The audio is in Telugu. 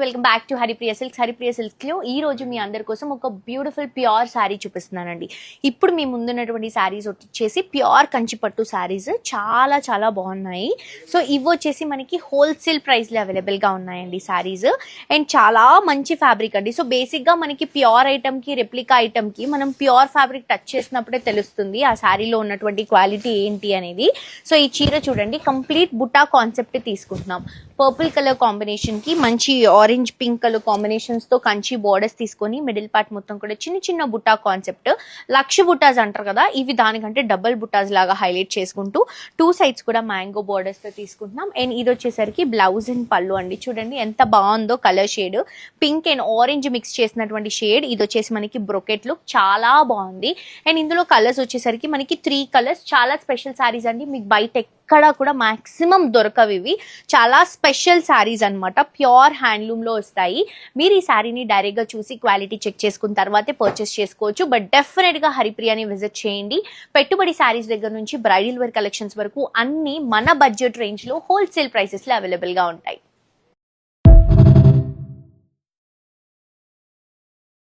Welcome back to Haripriya silks. Haripriya silks లో ఈ రోజు మీ అందరి కోసం ఒక బ్యూటిఫుల్ ప్యూర్ శారీ చూపిస్తున్నానండి. ఇప్పుడు మీ ముందున్నటువంటి శారీస్ వచ్చేసి ప్యూర్ కంచిపట్టు శారీస్ చాలా చాలా బాగున్నాయి. సో ఇవి వచ్చేసి మనకి హోల్సేల్ ప్రైస్ లో అవైలబుల్ గా ఉన్నాయండి శారీస్. అండ్ చాలా మంచి ఫ్యాబ్రిక్ అండి. సో బేసిక్ గా మనకి ప్యూర్ ఐటమ్ కి రెప్లికా ఐటమ్ కి మనం ప్యూర్ ఫ్యాబ్రిక్ టచ్ చేసినప్పుడే తెలుస్తుంది ఆ శారీలో ఉన్నటువంటి క్వాలిటీ ఏంటి అనేది. సో ఈ చీర చూడండి, కంప్లీట్ బుటా కాన్సెప్ట్ తీసుకుంటున్నాం. పర్పుల్ కలర్ కాంబినేషన్ కి మంచి ఆరెంజ్ పింక్ కలర్ కాంబినేషన్స్ తో కంచి బోర్డర్స్ తీసుకొని మిడిల్ పార్ట్ మొత్తం కూడా చిన్న చిన్న బుటా కాన్సెప్ట్, లక్ష బుటాస్ అంటారు కదా, ఇవి దానికంటే డబుల్ బుటాస్ లాగా హైలైట్ చేసుకుంటూ టూ సైడ్స్ కూడా మ్యాంగో బోర్డర్స్ తో తీసుకుంటున్నాం. అండ్ ఇది వచ్చేసరికి బ్లౌజ్ అండ్ పళ్ళు అండి. చూడండి ఎంత బాగుందో colour shade, pink and orange mix చేసినటువంటి షేడ్. ఇది వచ్చేసి మనకి బ్రొకెట్ లుక్ చాలా బాగుంది. అండ్ ఇందులో కలర్స్ వచ్చేసరికి మనకి 3 కలర్స్. చాలా స్పెషల్ శారీస్ అండి, మీకు బయట ఎక్కడ కూడా మాక్సిమం దొరకవు. ఇవి చాలా స్పెషల్ శారీస్ అనమాట, ప్యూర్ హ్యాండ్లూమ్ లో వస్తాయి. మీరు ఈ శారీని డైరెక్ట్ గా చూసి క్వాలిటీ చెక్ చేసుకున్న తర్వాతే పర్చేస్ చేసుకోవచ్చు. బట్ డెఫినెట్ గా హరిప్రియాని విజిట్ చేయండి. పెట్టుబడి శారీస్ దగ్గర నుంచి బ్రైడల్ వేర్ కలెక్షన్స్ వరకు అన్ని మన బడ్జెట్ రేంజ్ లో హోల్సేల్ ప్రైసెస్ లో అవైలబుల్ గా ఉంటాయి.